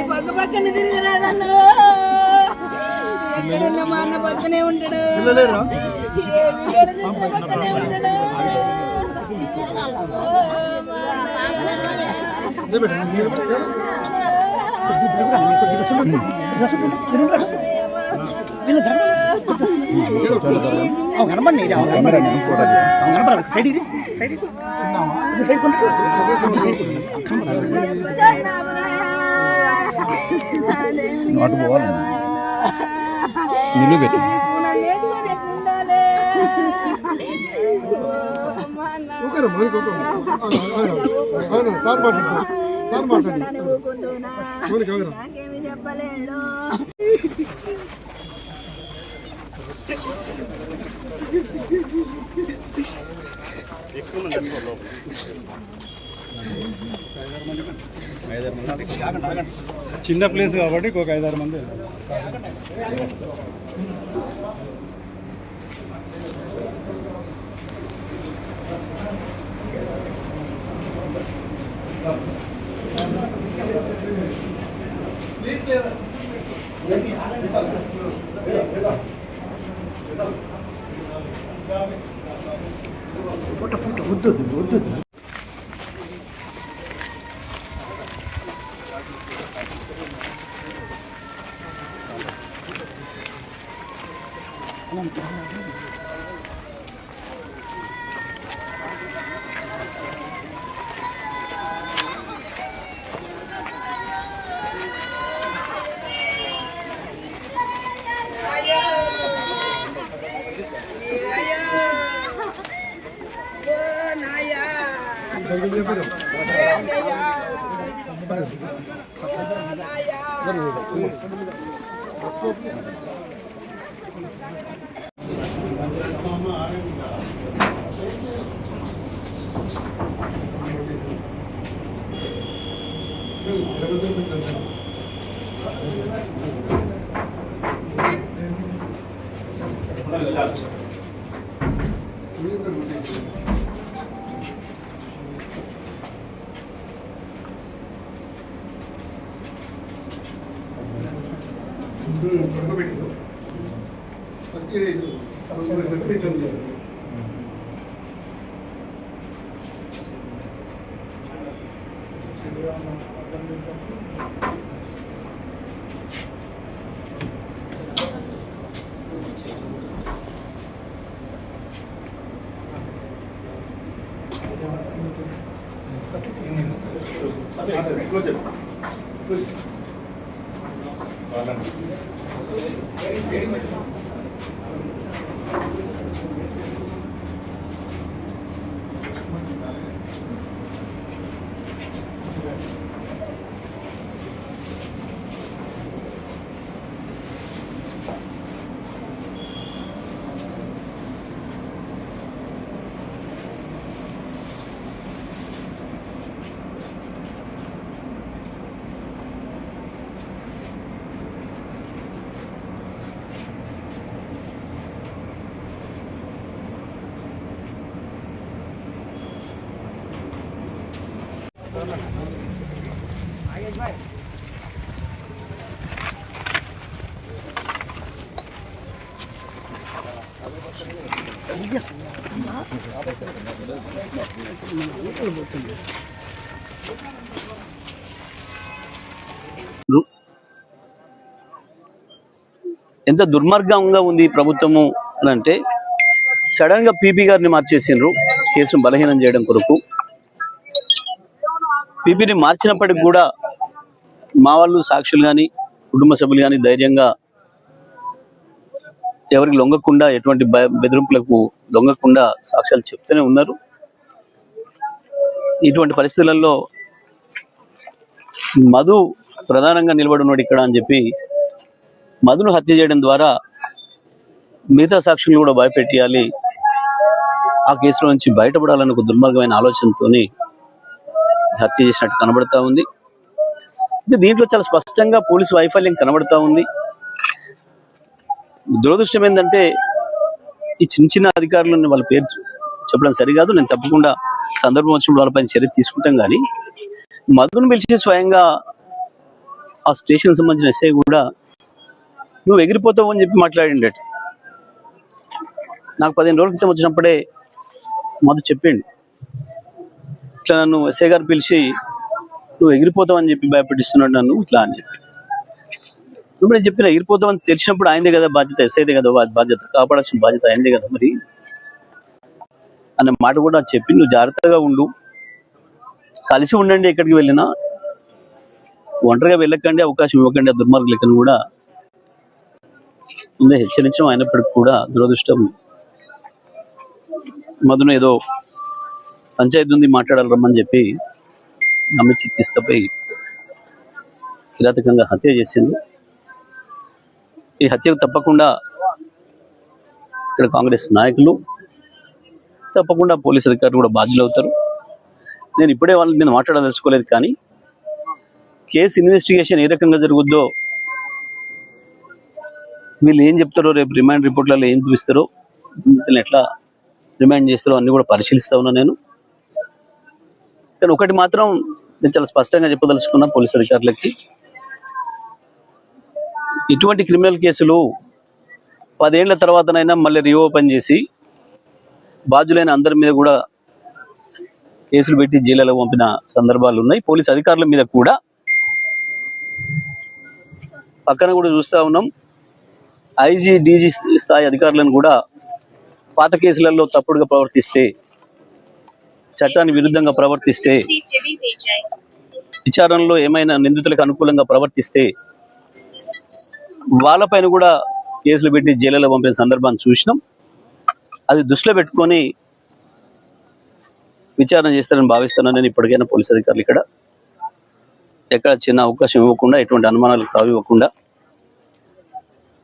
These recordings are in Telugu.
పక్క పక్కన తిరిగిరాదన్నా ఎక్కడున్న మా అన్న పక్కనే ఉంటాడు పక్కనే ఉంటాడు నాకేమి చెప్పలేడు చిన్న ప్లేస్ కాబట్టి ఒక 5-6 మంది ఫోటో ఫోటో వద్దు వద్దు ఎంత దుర్మార్గంగా ఉంది ఈ ప్రభుత్వము అని అంటే సడన్ గా పీపీ గారిని మార్చేసిండ్రు కేసును బలహీనం చేయడం కొరకు. పీపీని మార్చినప్పటికి కూడా మా వాళ్ళు సాక్షులు కానీ కుటుంబ సభ్యులు కానీ ధైర్యంగా ఎవరికి లొంగకుండా ఎటువంటి బెదిరింపులకు లొంగకుండా సాక్ష్యాలు చెప్తూనే ఉన్నారు. ఇటువంటి పరిస్థితులలో మధు ప్రధానంగా నిలబడి ఉన్నాడు ఇక్కడ అని చెప్పి మధును హత్య చేయడం ద్వారా మిగతా సాక్షులను కూడా భయపెట్టియాలి, ఆ కేసులో నుంచి బయటపడాలని ఒక దుర్మార్గమైన ఆలోచనతో హత్య చేసినట్టు కనబడతా ఉంది. దీంట్లో చాలా స్పష్టంగా పోలీసు వైఫల్యం కనబడతా ఉంది. దురదృష్టం ఏంటంటే ఈ చిన్న చిన్న అధికారులను వాళ్ళ పేరు చెప్పడం సరికాదు. నేను తప్పకుండా సందర్భం వచ్చినప్పుడు వాళ్ళపైన చర్య తీసుకుంటాం. కానీ మధును పిలిచి స్వయంగా ఆ స్టేషన్ సంబంధించిన ఎస్ఐ కూడా నువ్వు ఎగిరిపోతావు అని చెప్పి మాట్లాడిండట. నాకు 15 రోజుల క్రితం వచ్చినప్పుడే మధు చెప్పిండు, ఇట్లా నన్ను ఎస్ఐ గారు పిలిచి నువ్వు ఎగిరిపోతావు అని చెప్పి భయపెట్టిస్తున్నాడు నన్ను ఇట్లా అని చెప్పి. ఇప్పుడు నేను చెప్పిన ఎగిరిపోతావు అని తెలిసినప్పుడు ఆయనదే కదా బాధ్యత, ఎస్ఐదే కదా బాధ్యత, కాపాడాల్సిన బాధ్యత ఆయనదే కదా మరి అనే మాట కూడా చెప్పి నువ్వు జాగ్రత్తగా ఉండు, కలిసి ఉండండి, ఎక్కడికి వెళ్ళినా ఒంటరిగా వెళ్ళకండి, అవకాశం ఇవ్వకండి ఆ దుర్మార్గులకని కూడా ముందే హెచ్చరించడం. అయినప్పటికీ కూడా దురదృష్టం మధును ఏదో పంచాయతీ ఉంది మాట్లాడాలి రమ్మని చెప్పి నమ్మించి తీసుకుపోయి కిరాతకంగా హత్య చేసింది. ఈ హత్యకు తప్పకుండా ఇక్కడ కాంగ్రెస్ నాయకులు, తప్పకుండా పోలీస్ అధికారులు కూడా బాధ్యులు అవుతారు. నేను ఇప్పుడే వాళ్ళ మీద మాట్లాడదలుచుకోలేదు, కానీ కేసు ఇన్వెస్టిగేషన్ ఏ రకంగా జరుగుద్దో, వీళ్ళు ఏం చెప్తారో, రేపు రిమాండ్ రిపోర్ట్లలో ఏం చూపిస్తారో, ఎట్లా రిమాండ్ చేస్తారో అన్ని కూడా పరిశీలిస్తా ఉన్నా నేను. కానీ ఒకటి మాత్రం నేను చాలా స్పష్టంగా చెప్పదలుచుకున్నా పోలీస్ అధికారులకి, ఇటువంటి క్రిమినల్ కేసులు 10 ఏళ్ల తర్వాతనైనా మళ్ళీ రీఓపెన్ చేసి బాధ్యులైన అందరి మీద కూడా కేసులు పెట్టి జైలులో పంపిన సందర్భాలు ఉన్నాయి. పోలీస్ అధికారుల మీద కూడా పక్కన కూడా చూస్తూ ఉన్నాం. ఐజీ డీజీ స్థాయి అధికారులను కూడా పాత కేసులలో తప్పుడుగా ప్రవర్తిస్తే, చట్టానికి విరుద్ధంగా ప్రవర్తిస్తే, విచారణలో ఏమైనా నిందితులకు అనుకూలంగా ప్రవర్తిస్తే వాళ్ళపైన కూడా కేసులు పెట్టి జైలులో పంపిన సందర్భాన్ని చూసినాం. అది దృష్టిలో పెట్టుకొని విచారణ చేస్తారని భావిస్తున్నాను నేను. ఇప్పటికైనా పోలీస్ అధికారులు ఇక్కడ ఎక్కడ చిన్న అవకాశం ఇవ్వకుండా, ఎటువంటి అనుమానాలకు తావివ్వకుండా,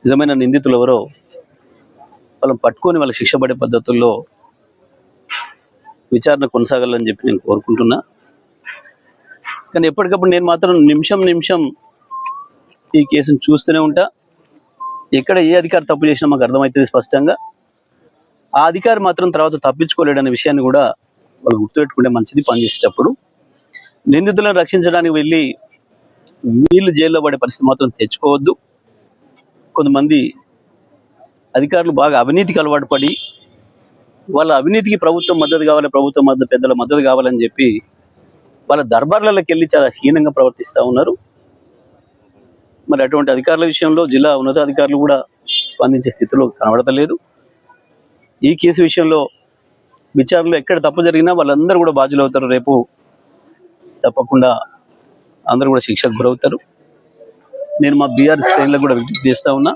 నిజమైన నిందితులు ఎవరో వాళ్ళని పట్టుకొని వాళ్ళకి శిక్ష పడే పద్ధతుల్లో విచారణ కొనసాగాలని చెప్పి నేను కోరుకుంటున్నా. కానీ ఎప్పటికప్పుడు నేను మాత్రం నిమిషం ఈ కేసును చూస్తూనే ఉంటా. ఎక్కడ ఏ అధికారి తప్పు చేసినా మాకు అర్థమవుతుంది స్పష్టంగా. ఆ అధికారి మాత్రం తర్వాత తప్పించుకోలేడనే విషయాన్ని కూడా వాళ్ళు గుర్తుపెట్టుకుంటే మంచిది. పనిచేసేటప్పుడు నిందితులను రక్షించడానికి వెళ్ళి వీళ్ళు జైల్లో పడే పరిస్థితి మాత్రం తెచ్చుకోవద్దు. కొంతమంది అధికారులు బాగా అవినీతికి అలవాటు పడి వాళ్ళ అవినీతికి ప్రభుత్వం మద్దతు కావాలి, ప్రభుత్వం పెద్దల మద్దతు కావాలని చెప్పి వాళ్ళ దర్బార్లలోకి వెళ్ళి చాలా హీనంగా ప్రవర్తిస్తూ ఉన్నారు. మరి అటువంటి అధికారుల విషయంలో జిల్లా ఉన్నతాధికారులు కూడా స్పందించే స్థితిలో కనబడతలేదు. ఈ కేసు విషయంలో విచారణలో ఎక్కడ తప్పు జరిగినా వాళ్ళందరూ కూడా బాధ్యులు అవుతారు. రేపు తప్పకుండా అందరూ కూడా శిక్షకు గురవుతారు. నేను మా బీఆర్ఎస్ శ్రేణులకు కూడా విజ్ఞప్తి చేస్తా ఉన్నా,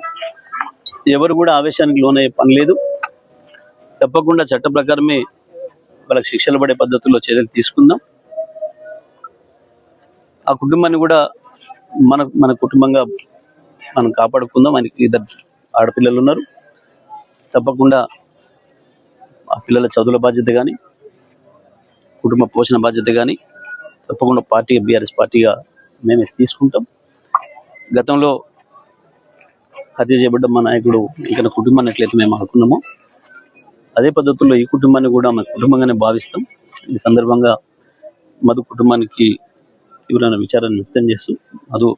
ఎవరు కూడా ఆవేశానికి లోనయ్యే పని లేదు. తప్పకుండా చట్ట ప్రకారమే వాళ్ళకి శిక్షలు పడే పద్ధతుల్లో చర్యలు తీసుకుందాం. ఆ కుటుంబాన్ని కూడా మన కుటుంబంగా మనం కాపాడుకుందాం. ఆయనకి 2 ఆడపిల్లలు ఉన్నారు. తప్పకుండా ఆ పిల్లల చదువుల బాధ్యత కానీ, కుటుంబ పోషణ బాధ్యత కానీ తప్పకుండా బీఆర్ఎస్ పార్టీగా మేమే తీసుకుంటాం. గతంలో హత్య చేయబడ్డ మా నాయకుడు ఇంకా కుటుంబాన్ని ఎట్లయితే మేము అనుకున్నామో అదే పద్ధతుల్లో ఈ కుటుంబాన్ని కూడా మా కుటుంబంగానే భావిస్తాం. ఈ సందర్భంగా మధు కుటుంబానికి తీవ్రమైన విచారాన్ని వ్యక్తం చేస్తూ మధు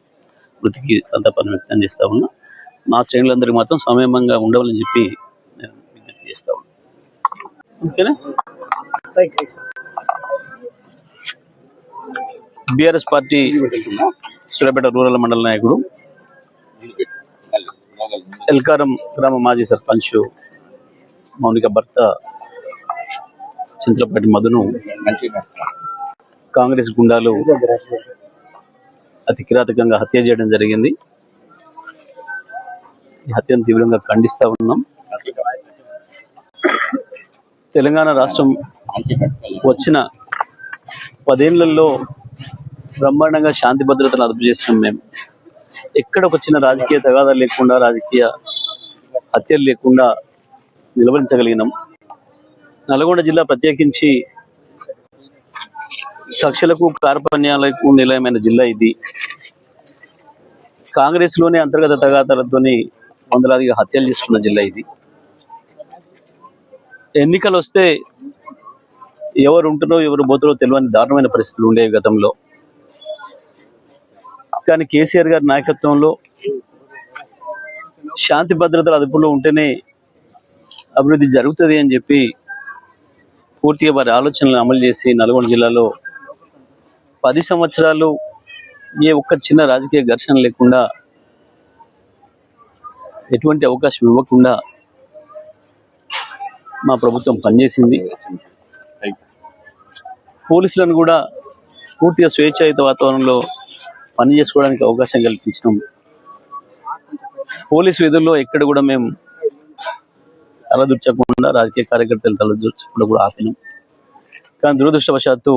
మృతికి సంతాపాన్ని వ్యక్తం చేస్తా ఉన్నా. మా శ్రేణులందరికీ మాత్రం సమయంగా ఉండవాలని చెప్పి నేను విజ్ఞప్తి చేస్తా ఉన్నా. ఓకేనా? బీఆర్ఎస్ పార్టీ సూర్యాపేట రూరల్ మండల నాయకుడు, ఎల్కారం గ్రామ మాజీ సర్పంచ్ మౌనిక భర్త చింతలపాటి మధును కాంగ్రెస్ గుండాలు అతి కిరాతకంగా హత్య చేయడం జరిగింది. ఈ హత్యను తీవ్రంగా ఖండిస్తా ఉన్నాం. తెలంగాణ రాష్ట్రం వచ్చిన 10 ఏళ్లలో బ్రహ్మాండంగా శాంతి భద్రతలు అదుపు చేస్తున్నాం. మేము ఎక్కడ ఒక చిన్న రాజకీయ తగాదాలు లేకుండా, రాజకీయ హత్యలు లేకుండా నిలవరించగలిగినాం. నల్గొండ జిల్లా ప్రత్యేకించి కక్షలకు కార్పణ్యాలకు నిలయమైన జిల్లా ఇది. కాంగ్రెస్ లోనే అంతర్గత తగాదాలతోని వందలాదిగా హత్యలు చేసుకున్న జిల్లా ఇది. ఎన్నికలు వస్తే ఎవరు ఉంటున్నో ఎవరు పోతారో తెలియని దారుణమైన పరిస్థితులు ఉండేవి గతంలో. కానీ కేసీఆర్ గారి నాయకత్వంలో శాంతి భద్రతల అదుపులో ఉంటేనే అభివృద్ధి జరుగుతుంది అని చెప్పి పూర్తిగా వారి ఆలోచనలు అమలు చేసి నల్గొండ జిల్లాలో 10 సంవత్సరాలు ఏ ఒక్క చిన్న రాజకీయ ఘర్షణ లేకుండా, ఎటువంటి అవకాశం ఇవ్వకుండా మా ప్రభుత్వం పనిచేసింది. పోలీసులను కూడా పూర్తిగా స్వేచ్ఛాయుత వాతావరణంలో పని చేసుకోవడానికి అవకాశం కల్పించినాం. పోలీసు విధుల్లో ఎక్కడ కూడా మేము తలదూర్చకుండా, రాజకీయ కార్యకర్తలు తలదూర్చకుండా కూడా ఆపినాం. కానీ దురదృష్టవశాత్తు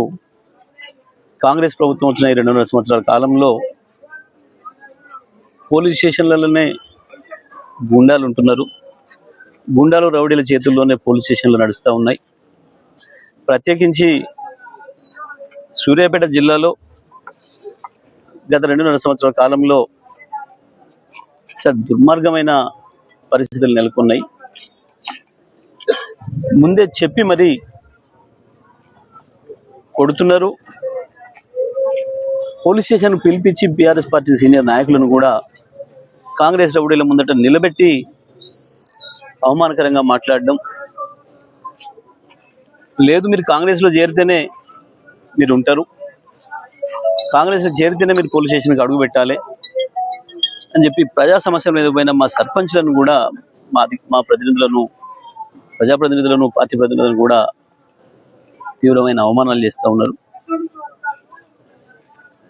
కాంగ్రెస్ ప్రభుత్వం వచ్చిన ఈ 2.5 సంవత్సరాల కాలంలో పోలీస్ స్టేషన్లలోనే గుండాలు ఉంటున్నారు. గుండాలు రౌడీల చేతుల్లోనే పోలీస్ స్టేషన్లు నడుస్తూ ఉన్నాయి. ప్రత్యేకించి సూర్యాపేట జిల్లాలో గత 2.5 సంవత్సరాల కాలంలో చాలా దుర్మార్గమైన పరిస్థితులు నెలకొన్నాయి. ముందే చెప్పి మరి కొడుతున్నారు. పోలీస్ స్టేషన్ పిలిపించి బీఆర్ఎస్ పార్టీ సీనియర్ నాయకులను కూడా కాంగ్రెస్ రౌడీల ముందట నిలబెట్టి అవమానకరంగా మాట్లాడడం. లేదు, మీరు కాంగ్రెస్లో చేరితేనే మీరు ఉంటారు, కాంగ్రెస్లో చేరితేనే మీరు పోలీస్ స్టేషన్కి అడుగు పెట్టాలి అని చెప్పి ప్రజా సమస్యల మీద పోయిన మా సర్పంచ్లను కూడా, మా ప్రతినిధులను, ప్రజాప్రతినిధులను, పార్టీ ప్రతినిధులను కూడా తీవ్రమైన అవమానాలు చేస్తూ ఉన్నారు.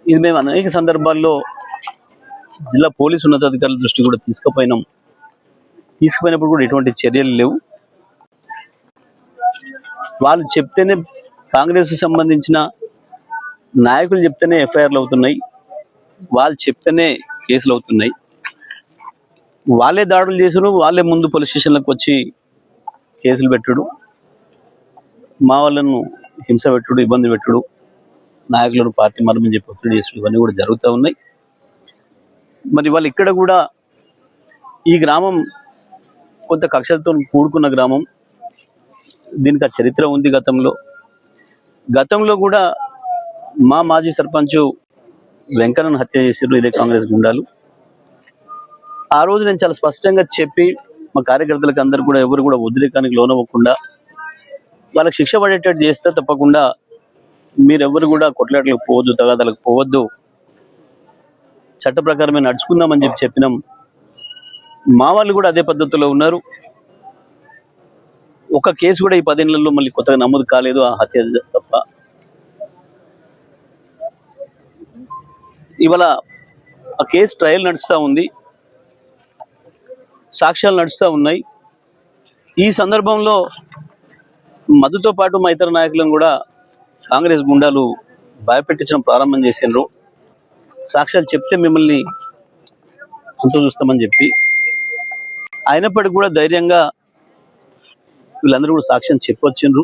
ఇది మేము అనేక సందర్భాల్లో జిల్లా పోలీసు ఉన్నతాధికారుల దృష్టి కూడా తీసుకుపోయినప్పుడు కూడా ఎటువంటి చర్యలు లేవు. వాళ్ళు చెప్తేనే, కాంగ్రెస్ సంబంధించిన నాయకులు చెప్తేనే ఎఫ్ఐఆర్లు అవుతున్నాయి, వాళ్ళు చెప్తేనే కేసులు అవుతున్నాయి. వాళ్ళే దాడులు చేసుడు, వాళ్ళే ముందు పోలీస్ స్టేషన్లకు వచ్చి కేసులు పెట్టుడు, మా వాళ్ళను హింస పెట్టుడు, ఇబ్బంది పెట్టుడు, నాయకులను పార్టీ మరమని చెప్పి ఒత్తిడి చేసుడు, ఇవన్నీ కూడా జరుగుతూ ఉన్నాయి. మరి వాళ్ళు ఇక్కడ కూడా, ఈ గ్రామం కొంత కక్షలతో కూడుకున్న గ్రామం, దీనికి ఆ చరిత్ర ఉంది. గతంలో కూడా మా మాజీ సర్పంచ్ వెంకన్నను హత్య చేసారు ఇదే కాంగ్రెస్ గుండాలు. ఆ రోజు నేను చాలా స్పష్టంగా చెప్పి మా కార్యకర్తలకు అందరూ కూడా ఎవరు కూడా ఉద్రేకానికి లోనవ్వకుండా వాళ్ళకి శిక్ష పడేటట్టు చేస్తే తప్పకుండా మీరెవరు కూడా కొట్లాటలకు పోవద్దు, తగాదాలకు పోవద్దు, చట్ట ప్రకారమే నడుచుకుందామని చెప్పినాం. మా వాళ్ళు కూడా అదే పద్ధతిలో ఉన్నారు. ఒక కేసు కూడా ఈ 10 ఏళ్లలో మళ్ళీ కొత్తగా నమోదు కాలేదు, ఆ హత్య తప్ప. ఇవాళ ఆ కేసు ట్రయల్ నడుస్తూ ఉంది, సాక్ష్యాలు నడుస్తూ ఉన్నాయి. ఈ సందర్భంలో మధుతో పాటు మా ఇతర నాయకులను కూడా కాంగ్రెస్ గుండాలు భయపెట్టించడం ప్రారంభం చేసిండ్రు. సాక్ష్యాలు చెప్తే మిమ్మల్ని అంతు చూస్తామని చెప్పి, అయినప్పటికీ కూడా ధైర్యంగా వీళ్ళందరూ కూడా సాక్ష్యం చెప్పొచ్చిండ్రు.